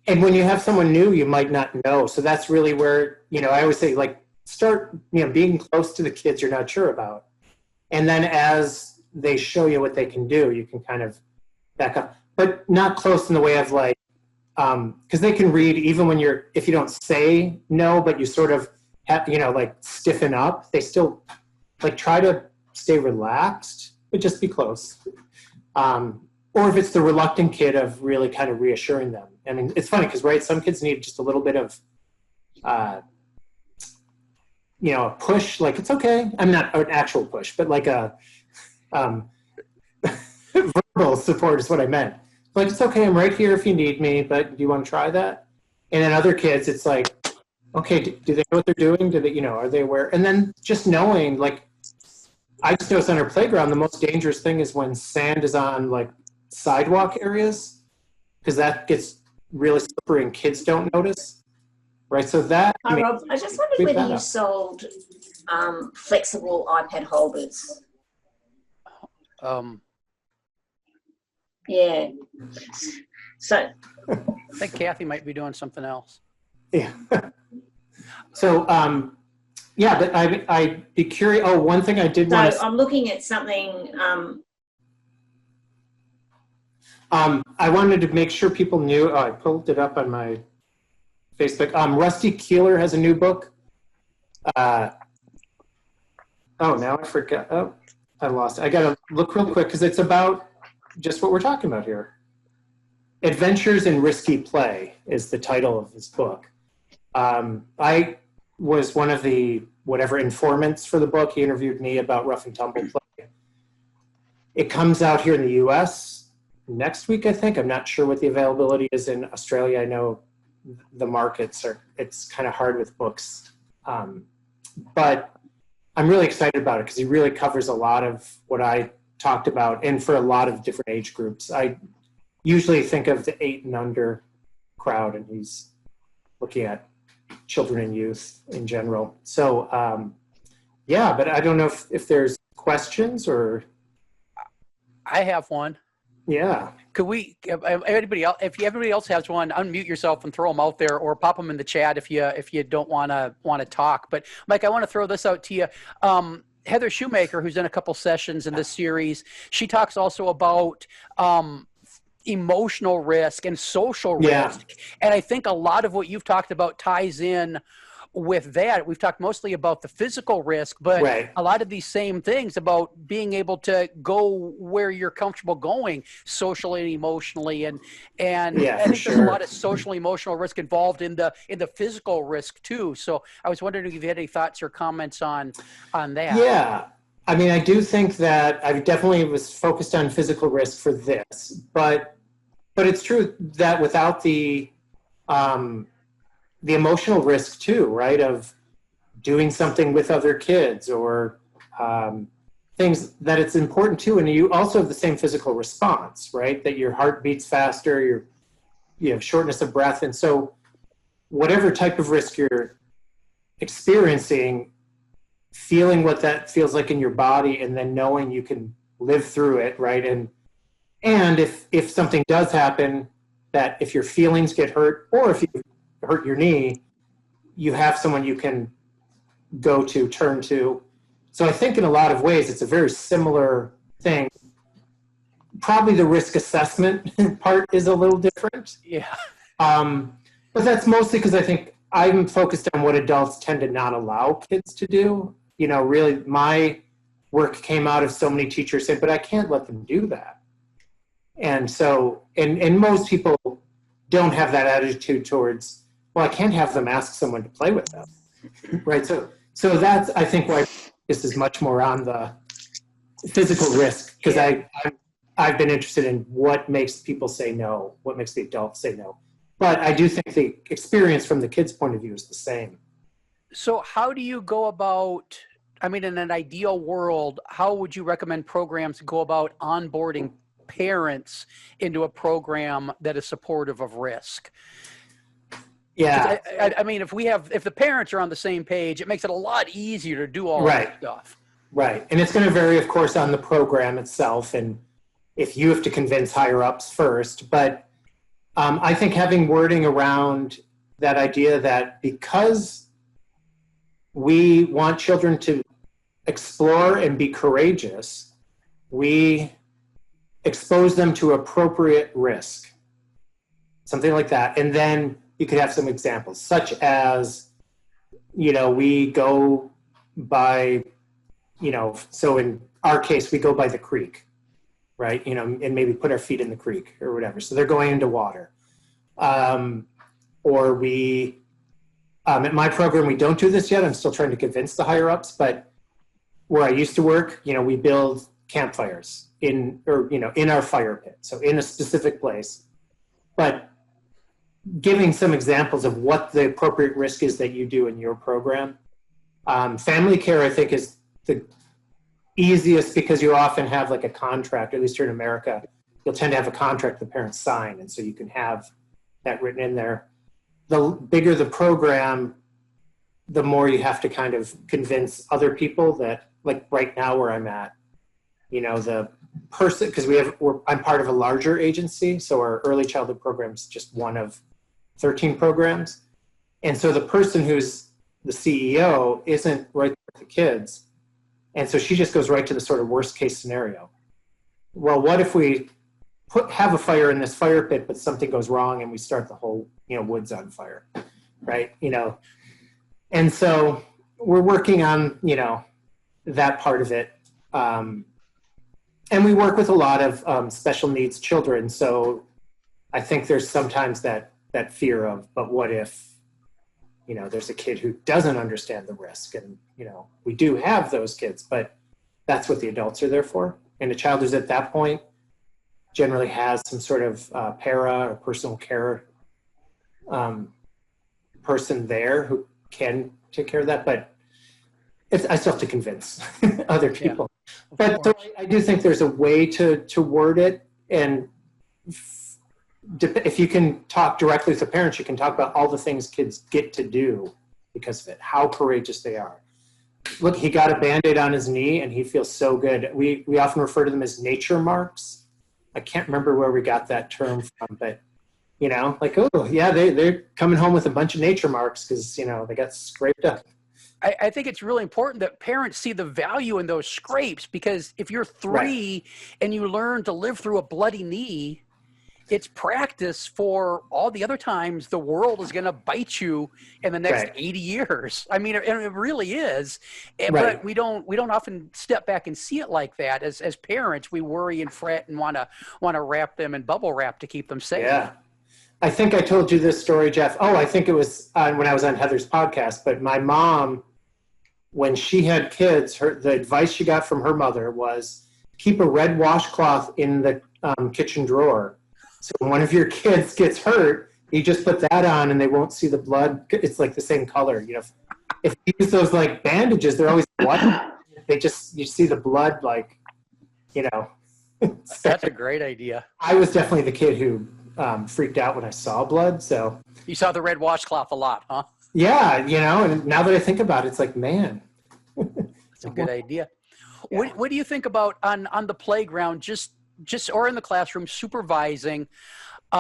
[SPEAKER 2] And when you have someone new, you might not know. So that's really where, I always say, like, start, being close to the kids you're not sure about. And then as they show you what they can do, you can kind of back up. But not close in the way of like, because they can read even when if you don't say no, but you sort of have, like stiffen up, they still like try to stay relaxed, but just be close. Or if it's the reluctant kid, of really kind of reassuring them. I mean, it's funny because, right, some kids need just a little bit of, a push, like, it's okay. I'm not an actual push, but like a verbal support is what I meant. Like, it's okay, I'm right here if you need me, but do you want to try that? And then other kids, it's like, okay, do they know what they're doing? Do they, are they aware? And then just knowing, like, I just noticed on our playground, the most dangerous thing is when sand is on like sidewalk areas, because that gets really slippery and kids don't notice, right? So that.
[SPEAKER 6] Hi, Rob. I just wondered whether you sold flexible iPad holders. Yeah. So.
[SPEAKER 1] I think Kathy might be doing something else.
[SPEAKER 2] Yeah. So. Yeah, but I'd be curious. Oh, one thing I did want to.
[SPEAKER 6] I'm looking at something.
[SPEAKER 2] I wanted to make sure people knew. Oh, I pulled it up on my Facebook. Rusty Keeler has a new book. Now I forgot. Oh, I lost it. I got to look real quick because it's about just what we're talking about here. Adventures in Risky Play is the title of this book. I was one of the informants for the book. He interviewed me about Rough and Tumble Play. It comes out here in the US next week, I think. I'm not sure what the availability is in Australia. I know the markets it's kind of hard with books. But I'm really excited about it because he really covers a lot of what I talked about, and for a lot of different age groups. I usually think of the 8 and under crowd, and he's looking at children and youth in general. So, but I don't know if there's questions or.
[SPEAKER 1] I have one.
[SPEAKER 2] Yeah.
[SPEAKER 1] Could we, if everybody else has one, unmute yourself and throw them out there, or pop them in the chat if you don't want to talk. But Mike, I want to throw this out to you. Heather Shoemaker, who's done a couple sessions in this series, she talks also about emotional risk and social risk. And I think a lot of what you've talked about ties in with that. We've talked mostly about the physical risk, but a lot of these same things about being able to go where you're comfortable going socially and emotionally. And I think there's a lot of social emotional risk involved in the physical risk too. So I was wondering if you had any thoughts or comments on that.
[SPEAKER 2] Yeah. I mean, I do think that I definitely was focused on physical risk for this, but it's true that without the emotional risk too, right, of doing something with other kids or things that it's important too, and you also have the same physical response, right, that your heart beats faster, you have shortness of breath, and so whatever type of risk you're experiencing, feeling what that feels like in your body and then knowing you can live through it, right? And if something does happen, that if your feelings get hurt or if you hurt your knee, you have someone you can turn to. So I think in a lot of ways, it's a very similar thing. Probably the risk assessment part is a little different.
[SPEAKER 1] Yeah.
[SPEAKER 2] But that's mostly because I think I'm focused on what adults tend to not allow kids to do. You know, really, my work came out of so many teachers saying, but I can't let them do that. And so, and most people don't have that attitude towards, well, I can't have them ask someone to play with them. Right. So that's, I think, why this is much more on the physical risk, because I've been interested in what makes people say no, what makes the adults say no. But I do think the experience from the kids' point of view is the same.
[SPEAKER 1] So how do you go about, I mean, in an ideal world, how would you recommend programs go about onboarding parents into a program that is supportive of risk?
[SPEAKER 2] Yeah.
[SPEAKER 1] I mean, if the parents are on the same page, it makes it a lot easier to do all that stuff.
[SPEAKER 2] Right. And it's going to vary, of course, on the program itself, and if you have to convince higher ups first. But I think having wording around that idea that because we want children to explore and be courageous, we expose them to appropriate risk, something like that. And then you could have some examples, such as, you know, we go by, you know, so in our case, we go by the creek, right? You know, and maybe put our feet in the creek or whatever. So they're going into water. Or we, at my program, we don't do this yet. I'm still trying to convince the higher ups, but where I used to work, you know, we build campfires in our fire pit. So in a specific place, but giving some examples of what the appropriate risk is that you do in your program. Family care, I think, is the easiest because you often have like a contract, at least here in America, you'll tend to have a contract the parents sign. And so you can have that written in there. The bigger the program, the more you have to kind of convince other people that, like right now where I'm at, you know, the person, because I'm part of a larger agency. So our early childhood program is just one of 13 programs. And so the person who's the CEO isn't right there with the kids. And so she just goes right to the sort of worst case scenario. Well, what if we have a fire in this fire pit, but something goes wrong and we start the whole, you know, woods on fire, right? You know, and so we're working on, you know, that part of it. And we work with a lot of special needs children. So I think there's sometimes that fear of, but what if, you know, there's a kid who doesn't understand the risk, and, you know, we do have those kids, but that's what the adults are there for. And a child who's at that point generally has some sort of para or personal care person there who can take care of that. But I still have to convince other people. Yeah, but so I do think there's a way to word it. And if you can talk directly with the parents, you can talk about all the things kids get to do because of it, how courageous they are. Look, he got a Band-Aid on his knee and he feels so good. We often refer to them as nature marks. I can't remember where we got that term from, but, you know, like, oh, yeah, they're coming home with a bunch of nature marks because, you know, they got scraped up.
[SPEAKER 1] I think it's really important that parents see the value in those scrapes, because if you're 3 and you learn to live through a bloody knee, it's practice for all the other times the world is going to bite you in the next 80 years. I mean, it really is. But we don't often step back and see it like that. As parents, we worry and fret and want to wrap them in bubble wrap to keep them safe. Yeah.
[SPEAKER 2] I think I told you this story, Jeff. Oh, I think it was when I was on Heather's podcast. But my mom, when she had kids, the advice she got from her mother was keep a red washcloth in the kitchen drawer. So when one of your kids gets hurt, you just put that on and they won't see the blood. It's like the same color. You know, if you use those like bandages, they're always white. You see the blood, like, you know.
[SPEAKER 1] That's a great idea.
[SPEAKER 2] I was definitely the kid who freaked out when I saw blood. So
[SPEAKER 1] you saw the red washcloth a lot, huh?
[SPEAKER 2] Yeah, you know, and now that I think about it, it's like, man.
[SPEAKER 1] It's a good idea. Yeah. What do you think about on the playground, just or in the classroom, supervising? You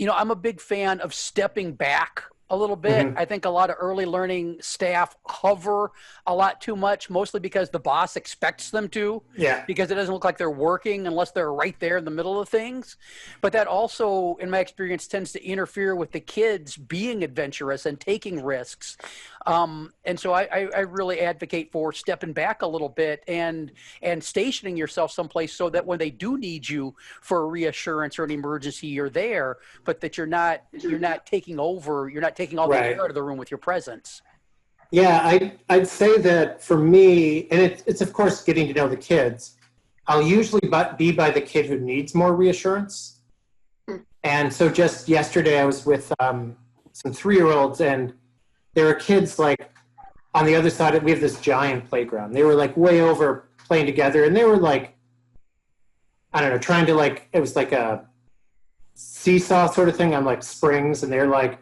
[SPEAKER 1] know, I'm a big fan of stepping back A little bit.
[SPEAKER 2] Mhm.
[SPEAKER 1] I think a lot of early learning staff hover a lot too much, mostly because the boss expects them to,
[SPEAKER 2] Yeah.
[SPEAKER 1] because it doesn't look like they're working unless they're right there in the middle of things. But that also, in my experience, tends to interfere with the kids being adventurous and taking risks. And so I really advocate for stepping back a little bit and stationing yourself someplace so that when they do need you for a reassurance or an emergency, you're there, but that you're not taking over, you're not taking all the
[SPEAKER 2] Right.
[SPEAKER 1] air out of the room with your presence.
[SPEAKER 2] Yeah, I'd say that for me, and it's of course getting to know the kids. I'll usually be by the kid who needs more reassurance. And so just yesterday, I was with some 3-year-olds, and there were kids like on the other side. We have this giant playground. They were like way over playing together, and they were like, I don't know, trying to like, it was like a seesaw sort of thing on like springs, and they're like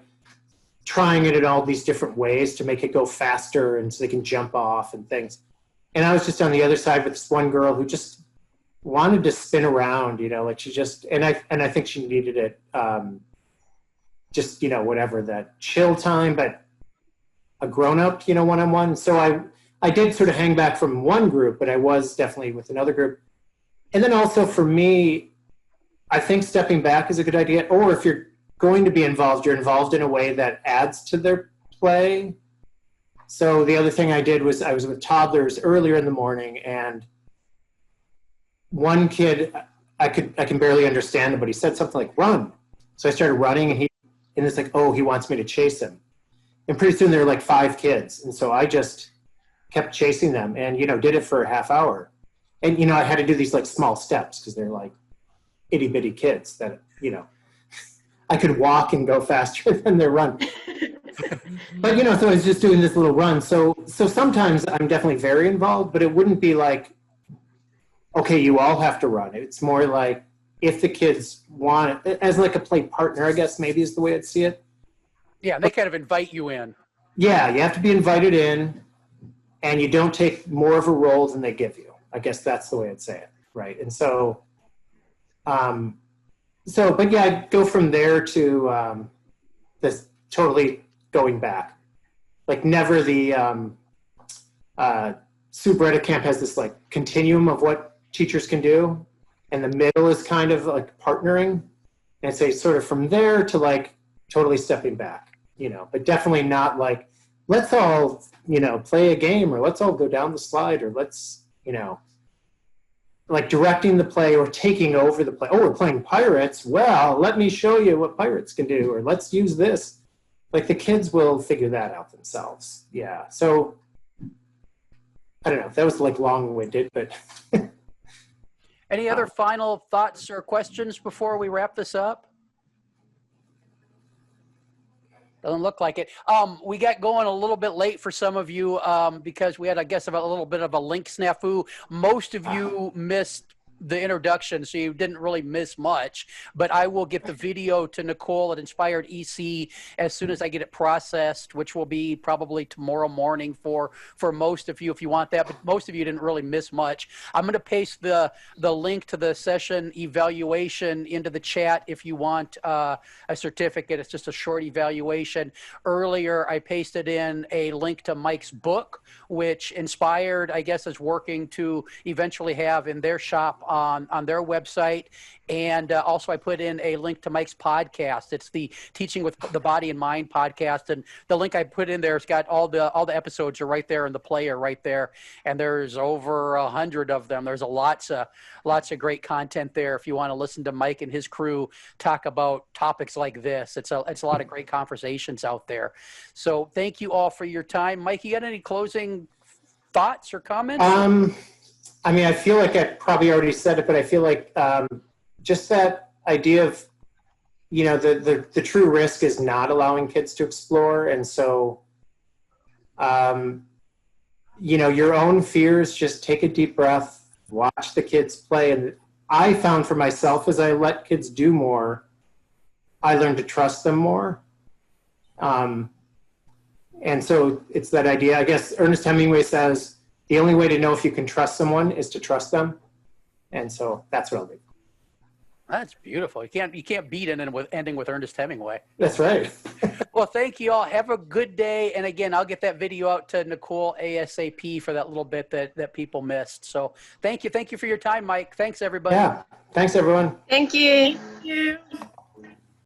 [SPEAKER 2] trying it in all these different ways to make it go faster and so they can jump off and things. And I was just on the other side with this one girl who just wanted to spin around, you know, like she just, and I think she needed it, just, you know, whatever, that chill time, but a grown-up, you know, one-on-one. So I did sort of hang back from one group, but I was definitely with another group. And then also for me, I think stepping back is a good idea. Or if you're going to be involved, you're involved in a way that adds to their play. So the other thing I did was I was with toddlers earlier in the morning, and one kid, I can barely understand him, but he said something like "run." So I started running, and it's like, oh, he wants me to chase him. And pretty soon there were like 5 kids, and so I just kept chasing them, and you know, did it for a half hour. And you know, I had to do these like small steps because they're like itty bitty kids that, you know, I could walk and go faster than their run. But you know, so I was just doing this little run. So sometimes I'm definitely very involved, but it wouldn't be like, okay, you all have to run. It's more like if the kids want it, as like a play partner, I guess maybe is the way I'd see it.
[SPEAKER 1] Yeah, and they kind of invite you in.
[SPEAKER 2] Yeah, you have to be invited in, and you don't take more of a role than they give you. I guess that's the way I'd say it, right? And so, but yeah, I go from there to this totally going back. Like never the subreddit camp has this like continuum of what teachers can do, and the middle is kind of like partnering, and say sort of from there to like totally stepping back, you know, but definitely not like let's all, you know, play a game, or let's all go down the slide, or let's, you know, like directing the play or taking over the play. Oh, we're playing pirates. Well, let me show you what pirates can do, or let's use this. Like the kids will figure that out themselves. Yeah. So I don't know. That was like long-winded, but.
[SPEAKER 1] Any other final thoughts or questions before we wrap this up? Doesn't look like it. We got going a little bit late for some of you because we had, I guess, a little bit of a link snafu. Most of you missed the introduction, so you didn't really miss much. But I will get the video to Nicole at Inspired EC as soon as I get it processed, which will be probably tomorrow morning for most of you if you want that. But most of you didn't really miss much. I'm going to paste the link to the session evaluation into the chat if you want a certificate. It's just a short evaluation. Earlier, I pasted in a link to Mike's book, which Inspired, I guess, is working to eventually have in their shop on their website. And also I put in a link to Mike's podcast. It's the Teaching with the Body and Mind podcast. And the link I put in there has got all the episodes are right there in the player right there. And there's over 100 of them. There's lots of great content there if you want to listen to Mike and his crew talk about topics like this. It's a lot of great conversations out there. So thank you all for your time. Mike, you got any closing thoughts or comments?
[SPEAKER 2] I mean, I feel like I probably already said it, but I feel like just that idea of, you know, the true risk is not allowing kids to explore. And so, you know, your own fears, just take a deep breath, watch the kids play. And I found for myself, as I let kids do more, I learned to trust them more. And so it's that idea, I guess Ernest Hemingway says, the only way to know if you can trust someone is to trust them. And so that's what I'll do.
[SPEAKER 1] That's beautiful. You can't beat ending with Ernest Hemingway.
[SPEAKER 2] That's right.
[SPEAKER 1] Well, thank you all. Have a good day. And again, I'll get that video out to Nicole ASAP for that little bit that people missed. So thank you. Thank you for your time, Mike. Thanks, everybody.
[SPEAKER 2] Yeah. Thanks, everyone.
[SPEAKER 4] Thank you.
[SPEAKER 3] Thank you.